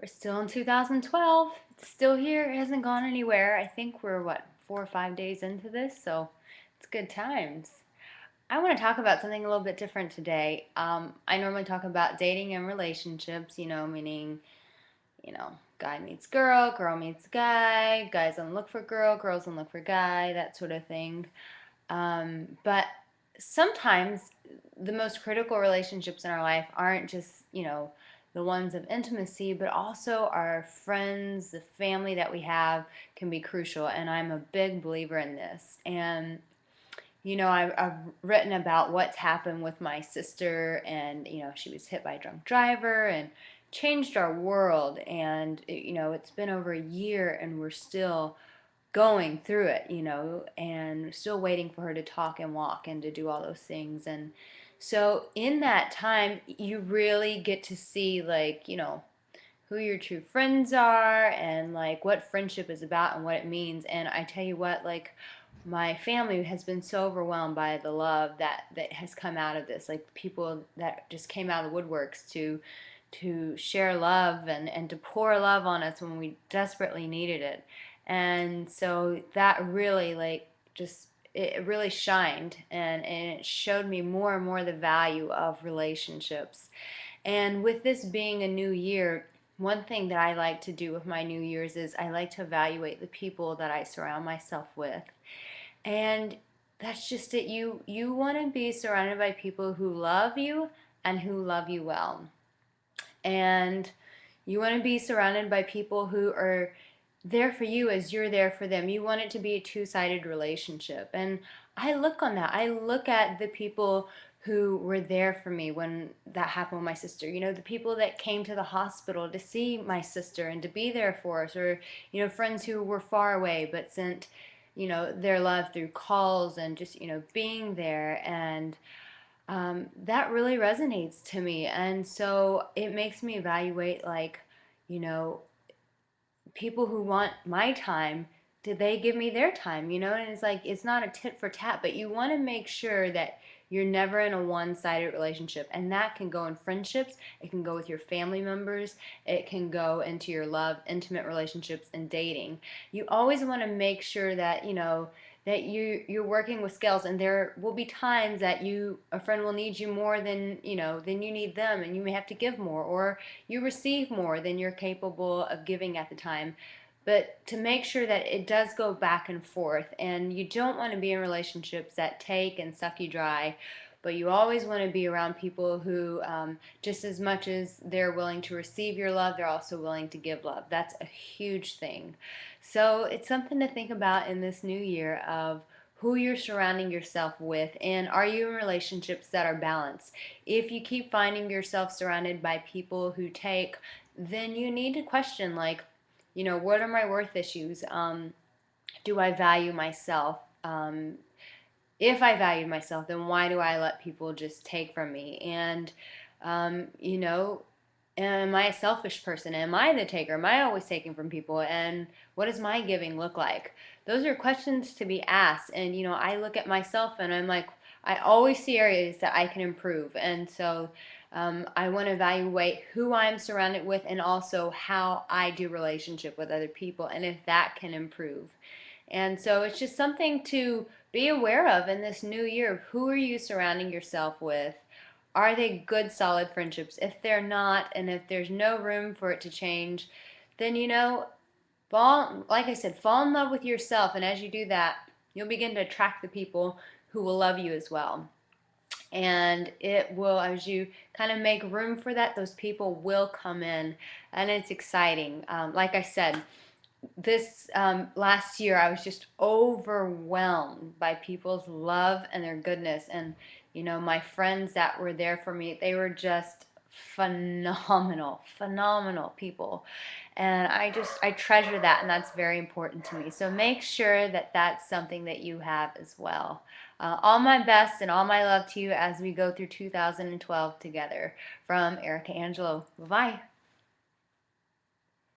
We're still in 2012. It's still here. It hasn't gone anywhere. I think we're, what, 4 or 5 days into this, so it's good times. I want to talk about something a little bit different today. I normally talk about dating and relationships, meaning, guy meets girl, girl meets guy, guys don't look for girl, girls don't look for guy, that sort of thing. But sometimes the most critical relationships in our life aren't just, the ones of intimacy, but also our friends, the family that we have can be crucial. And I'm a big believer in this. And I've written about what's happened with my sister, and she was hit by a drunk driver and changed our world. And it's been over a year, and we're still going through it, and still waiting for her to talk and walk and to do all those things. And so in that time, you really get to see, like, who your true friends are and like what friendship is about and what it means. And I tell you what, like, my family has been so overwhelmed by the love that has come out of this, like people that just came out of the woodworks to share love and to pour love on us when we desperately needed it. And so that really, like, just it really shined, and it showed me more and more the value of relationships. And with this being a new year, one thing that I like to do with my New Year's is I like to evaluate the people that I surround myself with. And that's just it. You want to be surrounded by people who love you and who love you well. And you want to be surrounded by people who are there for you as you're there for them. You want it to be a two-sided relationship. And I look on that. I look at the people who were there for me when that happened with my sister. The people that came to the hospital to see my sister and to be there for us, or, friends who were far away but sent, their love through calls and just, being there. And that really resonates to me. And so it makes me evaluate, like, you know, people who want my time, did they give me their time? And it's like, it's not a tit for tat, but you want to make sure that you're never in a one-sided relationship. And that can go in friendships, it can go with your family members, it can go into your love, intimate relationships, and dating. You always want to make sure that, that you're working with scales, and there will be times that a friend will need you more than you need them, and you may have to give more, or you receive more than you're capable of giving at the time. But to make sure that it does go back and forth, and you don't want to be in relationships that take and suck you dry, but you always want to be around people who, just as much as they're willing to receive your love, they're also willing to give love. That's a huge thing. So it's something to think about in this new year, of who you're surrounding yourself with, and are you in relationships that are balanced. If you keep finding yourself surrounded by people who take, then you need to question, like, what are my worth issues? Do I value myself? If I valued myself, then why do I let people just take from me? And, you know, am I a selfish person? Am I the taker? Am I always taking from people? And what does my giving look like? Those are questions to be asked. And, I look at myself and I'm like, I always see areas that I can improve. And so I want to evaluate who I'm surrounded with, and also how I do relationship with other people, and if that can improve. And so it's just something to be aware of in this new year. Who are you surrounding yourself with? Are they good, solid friendships? If they're not, and if there's no room for it to change, then, like I said, fall in love with yourself. And as you do that, you'll begin to attract the people who will love you as well. And it will, as you kind of make room for that, those people will come in, and it's exciting. Like I said, this last year I was just overwhelmed by people's love and their goodness. And my friends that were there for me, they were just phenomenal people. And I treasure that, and that's very important to me. So make sure that that's something that you have as well. All my best and all my love to you as we go through 2012 together. From Erica Angelo. Bye bye.